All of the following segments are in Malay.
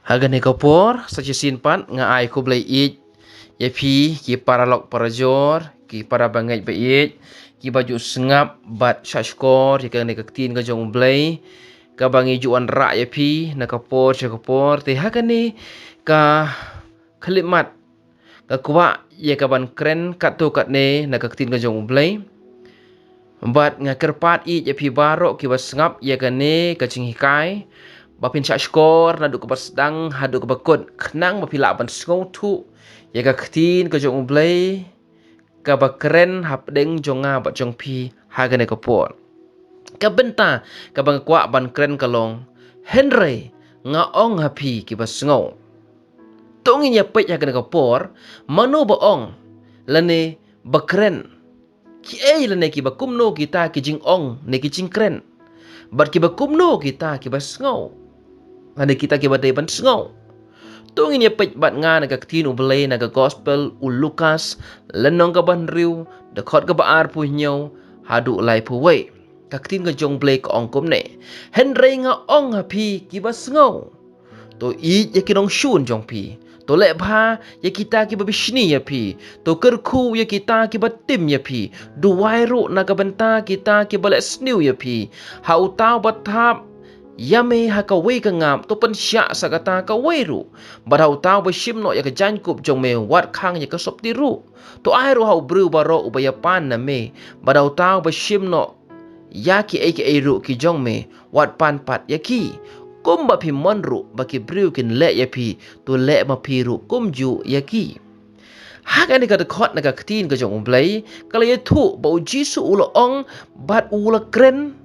Hagan ekopor saja sinpan nga ai ko blai it ya pi ki para lok para jor ki para bangai bait ki baju sengap bat shashkor ya kan tin ga jong blai ka bangi juan ra ya pi na kapor te hagan ni ka khalimat ka kwa ya ka ban kren kat tu kat ne na tin ga jong blai bat nga kerpat it ya pi barok ki basngap ya kan ne ka ching hikai bapin syak skor na duk ke sedang hadu ke bakut kenang bapila ban sngau tu ya ka ktin ke jong blai ka bakren hapdeng jonga ba jong pi hagan ke por ka benta ka bang kwa ban kren kalong henry nga ong hapi ki basngau tongin ya pet hagan ke por manu ba ong lane bakren ki ei lane ki bakumno kita ki jing ong ne ki jing kren bar ki bakumno kita ki basngau ada kita ke badai ban sengau tungin ya pej bat nga naga ktin ublay naga gospel u Lukas lenong ka ban riu de khot ka baar pu nyau hadu lai pu wei ka ktin ka jong blay ka ong kum ne henry nga ong hapi ki ba sengau to i ya kinong shun jong pi to le bha ya kita ki ba bishni ya pi to kerku ya kita ki ba tim ya pi du wai ru naga benta kita ki ba le sniu ya pi ha utau bathap yame haka wei ka ngam to pen sya sakata ka wei ru barau tau ba shim no ya ka jan kup jong me wat khang ya ka sop ti ru to ai ru hau bru baro ubaya pan na me barau tau ba shim no ya ki ai ru ki jong me wat pan pat ya ki kum ba pi mon ru ba ki bru kin le ya pi to le ma pi ru kum ju ya ki haga ni ka de khot na ka ktin ka jong blai kala ye thu ba jisu ulo ong bat ula kren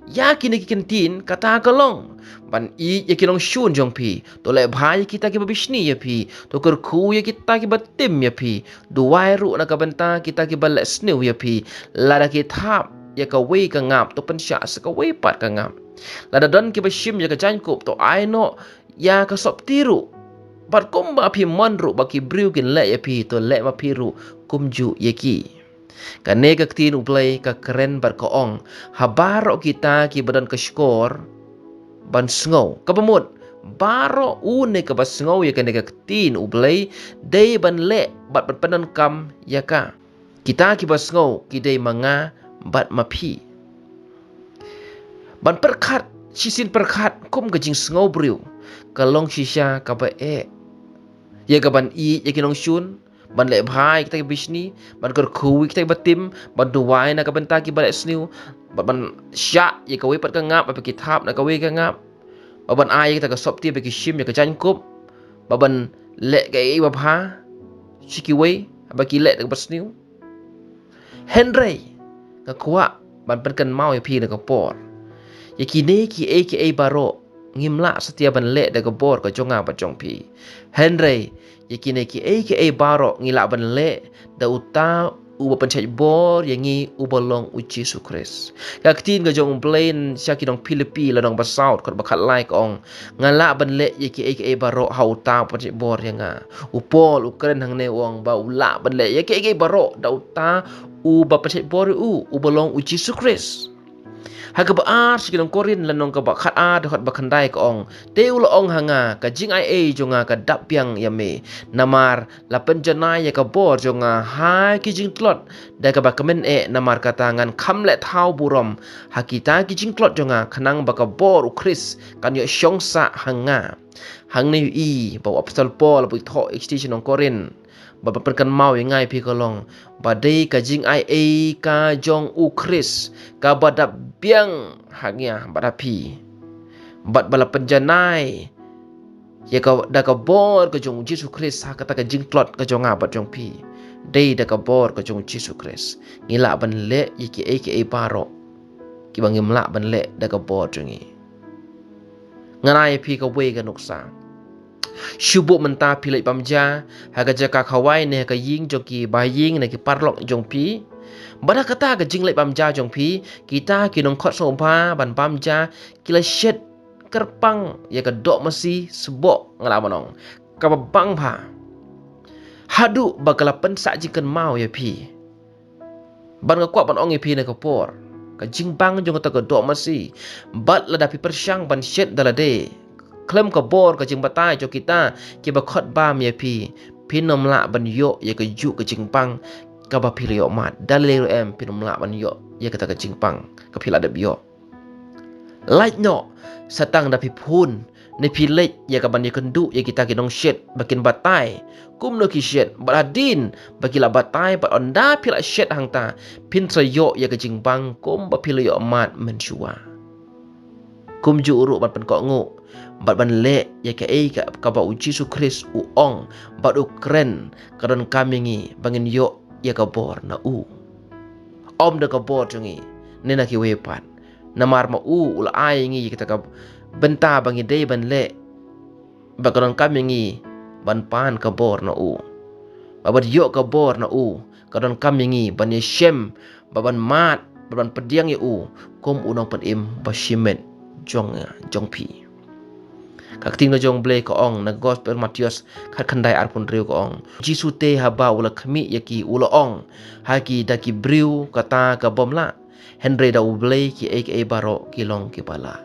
ya kini kintin kata kalong ban i ya kinong shun jong pi to le bhai kita ki babishni ya pi to kur khu ya kita ki batim ya pi du wai ru na ka benta kita ki bal snew ya pi lada ki thap ya ka wei ka ngap to pen sha sa ka wei pat ka ngap lada don ki bashim ya ka jan kup to ai no ya ka sop tiru bat kum ba pi mon ru ba ki briu kin le ya pi to le ma pi ru kum ju ya ki ka nega ktin ublay ka keren bar ka ong habaro kita ki badan ka skor ban sngau ka bamut baro une ka basngau ya ka nega ktin ublay day ban le bat panan kam ya ka kita ki basngau ki day manga bat mapi ban perkhat sisin perkhat kum ka jing sngau briu ka long shisha ka ba ya ka ban i ya ki long shun ban le bhai kita bishni ban kor khuwi kita batim ban duwai na ka benta ki balek sniu ban sya ye ka we pat ka ngap apa ki thap na ka we ka ngap ban ai kita ka sop ti be ki shim ye ka jan kup ban le ka ei ba bha chiki we ba ki le ka basniu henry ka kwa ban pen kan mau ye pi na ka por ye ki ne ki ei baro ngimla setia ban le da ka bor ka jonga ba jong pi henry yakine ki ei baro ngila ban le da uta uba pencet bor yangi ubalong uci sukres ka ktin ga jong plain syaki dong Filipi la dong basaut kot bakat like ong ngala ban le yaki ei baro hau ta pencet bor yanga upol ukren hang ne wong ba ula ban le yaki ei baro da uta uba pencet bor ubalong uci sukres haga ba ar sikilong korin lanong ka ba khat a de hot ba khandai ka ong te ulo ong hanga ka jing ai jonga ka dap piang yame namar la penjana ya ka bor jonga hai ki jing tlot da ka ba kamen namar ka tangan khamle thau burom hakita ki jing tlot jonga khanang ba ka bor u kris kan yo shongsa hanga hang ne i ba apostol paul bu tho extension ong korin ba perkan mau ngai pi kolong badai ka jing ai ka jong u kris ka badap biang hangya badapi bat bala penjanai ya ka da ka bor ka jong Jesus Christ ha kata ka jing klot ka jong abat jong pi dei da ka bor ka jong Jesus Christ ngila ban le yiki ai baro ki bang ngimla ban le da ka bor jongi nganai pi ka we ka nuksa syubuk menta pilai pamja haga jaka khawai ne ka ying joki ba ying ne ki parlok jong pi bada kata ka jing lai pamja jong pi kita ki nong khot sompa ban pamja kila shet kerpang ya ka dok masi sebok ngala manong ka bang pha hadu bakala pensak jingkan mau ya pi ban ka kwa ban ong pi ne ka por ka jing bang jong ta ka dok masi bat la dapi persyang ban shet dalade klem kabor ka jing batai jo kita ki ba khot ba mi pi pinom la ban yo ye ka ju ka jing pang ka ba pilio mat dalil em pinom la ban yo ye ka ta ka jing pang ka pila de bio light no satang da pi phun ni pi lech ye ka ban ye kendu ye kita ki nong shet bakin batai kum no ki shet baladin bakila batai ba onda pila shet hang ta pin sayo ye ka jing pang kum ba pilio mat men shua kum ju uru ban pen ko ngu bat ban le ya ka ka ba uji su kris u ong bat u kren karon kami ngi bangin yo ya ka bor na u om de ka bor jungi nena ki wepan na mar ma u ul ai ngi kita ka benta bangi dei ban le ba karon kami ngi ban pan ka bor na u ba bat yo ka bor na u karon kami ngi ban ye shem ba ban mat ba ban pediang ye u kom unong pen im ba shimen jong pi kak ting no jong ble ko ong na gospel Matius khat khandai arpun riu ko ong jisu te haba ula khmi yaki ula ong haki daki briu kata ka bomla henry da uble ki aka baro ki long ki pala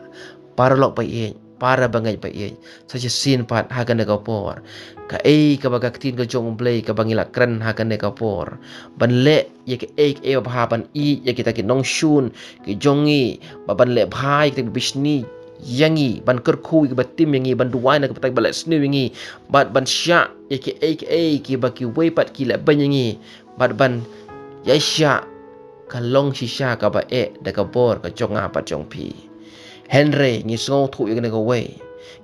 paralok pa ye para bangai pa ye saja sin pat hagan ne ka por ka ka baga tin ko jong ble ka bangila kran hagan ne ka por ban le yaki aka ba ban i yaki taki nong shun ki jongi ba ban le bhai ki bisni yangi ban kerku ki batim yangi ban duai na kepatai balak snu yangi ban sya ki ki baki wepat ki la ban yangi ban ya sya kalong shisha ka ba da ka bor ka chonga pa chong pi henry ni so thu yang ka we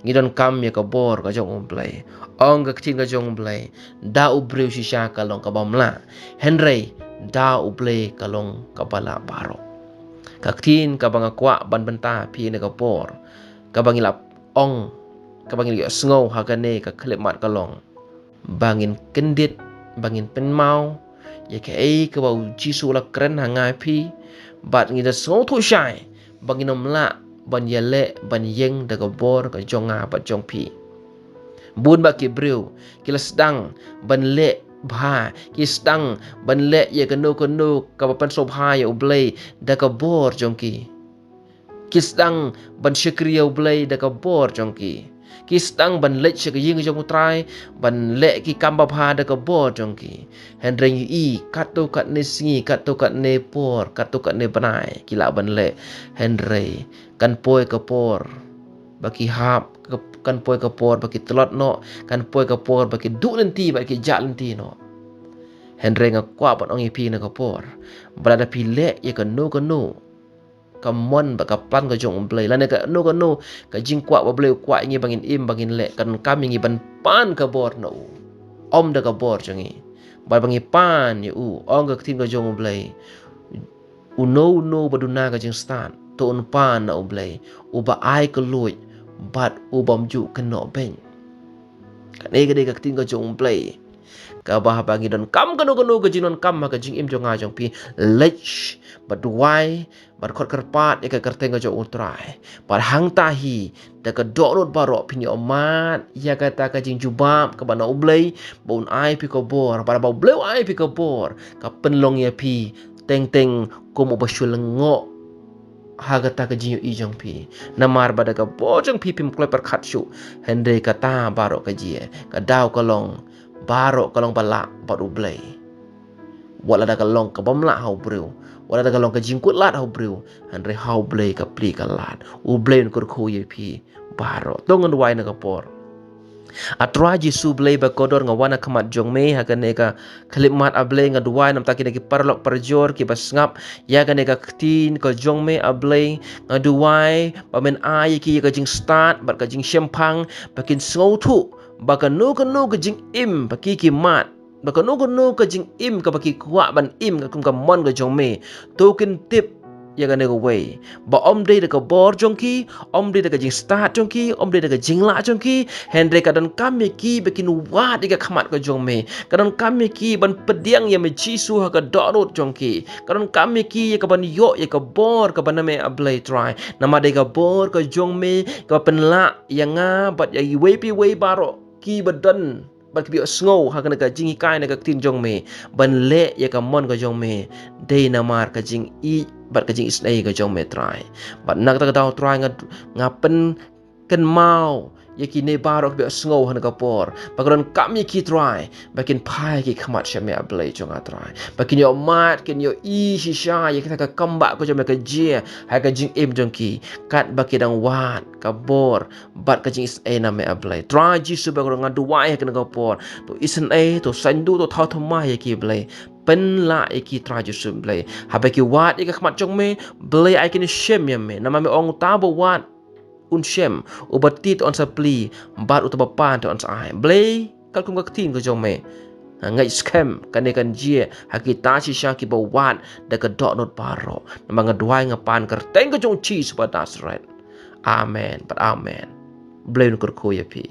ni don kam ya ka bor ka jong play ong ka tin ka jong play da u breu shisha ka long ka bamla henry da u play ka long ka bala baro kaktin ka banga kwa ban benta pi ne ka por ka bangila ong ka bangil yo sngo hakane ka khlep mat ka long bangin kendit bangin penmau ye ka ka ba jisu la kren hanga pi bat ngi da so thu shai bangin omla ban yele ban yeng da ka bor ka jonga ba jong pi bun ba ki breu kila sedang ban le bha ki sedang ban le ye ka no ka ba pan so bha ye ublei da ka bor jong ki sedang ban syakriya ublei da ka bor jong ki sedang ban le syak ying jong utrai ban le ki kamba bha da ka bor jong hendreng i kato kat ne singi kato kat ne por kato kat ne banai ki la ban le hendrei kan poi ka por baki hap kan poi ka por baki telot no kan poi ka por baki du lenti baki jak lenti no hendreng ka kwa ban ong ipi na ka por berada pile ye ka no ka mon ba ka pan ka jong blai la ne ka no ka jing kwa ba blai kwa ngi bangin im bangin le kan kam ngi ban pan ka bor no om da ka bor jangi ba bangi pan ye u ong ka tin ka jong blai u no baduna ka jing stan to un pan na blai u ba ai ka luit bat u bam ju ka no ben ka ne ka tin ka jong blai ka bah bangi don kam ka no ka jinon kam ma ka jing im jong a jong pi lech baduai bar khot karpat ya ka kerteng ka jong utrai par hang tahi da ka dorot baro pinyo mat ya ka ta ka jing jubab ka bana ublei bon ai pi ko bor para ba ublei ai pi ko bor ka penlong ya pi teng ko mo basul ngo haga ta ka jing i jong pi namar bada ka bo jong pi pim klep par khat shu hende ka ta baro ka jie ka daw ka long baro ka long bala ba ublei wala da ka long ka bamla hau breu wala da ka long ka jingkut lat hau breu andre hau blei ka pli ka lat u blei kur khu ye pi baro tongan wai na ka por atra jisu blei ba kodor nga wana khamat jong me ha ka ne ka khlip mat a blei nga duai nam takin ki parlok parjor ki basngap ya ka ne ka tin ka jong me a blei nga duai ba men ai ki ka jing start ba ka jing shempang bakin sngau thu ba ka no ka jing im ba ki mat baka no ka jing im ka baki kwa ban im ka kum ka mon ka jong me token tip ya ga ne go way ba om de ka bor jong ki om de ka jing start jong ki om de ka jing la jong ki hendre ka dan kam ki bakin wa de ka khamat ka jong me ka dan kam ki ban pediang ya me jisu ha ka dorot jong ki ka dan kam ki ya ka ban yo ya ka bor ka ban me ablay try nama de ka bor ka jong me ka penla ya nga bat ya we pi we baro ki badan ban ki sngo ha ka jing kai na ka tin jong me ban le ya ka mon ka jong me de na mar ka jing i bat ka jing isnai ka jong me try bat nak ta daw try nga pen ken mau ki ne barok be sngo han ka por bagron kam ki try bakin pai ki khamat shame ablay chonga try bakin yo mat kin yo I shisha ye ka kamba ko jame ka je ha ka jing em jong ki kat bakidang wat ka bor bat ka jing is e na me ablay try jisu bagron ngadu wai ka ka por to isen e to sandu to thau thoma ye ki blay pen la iki traju sum blay habeki wat ika khmat chong me blay ai kin shem yam me nama me ong tabo wat un shem ubatit on sapli bat utaba pan to on sai blay kalkum ka tin ko jong me ngai scam kane kan jie hakita si sha ki bo wat da ka dot not paro nama ngadwai ngapan ker teng ko jong chi suba dasret amen but amen blay no ko ya pi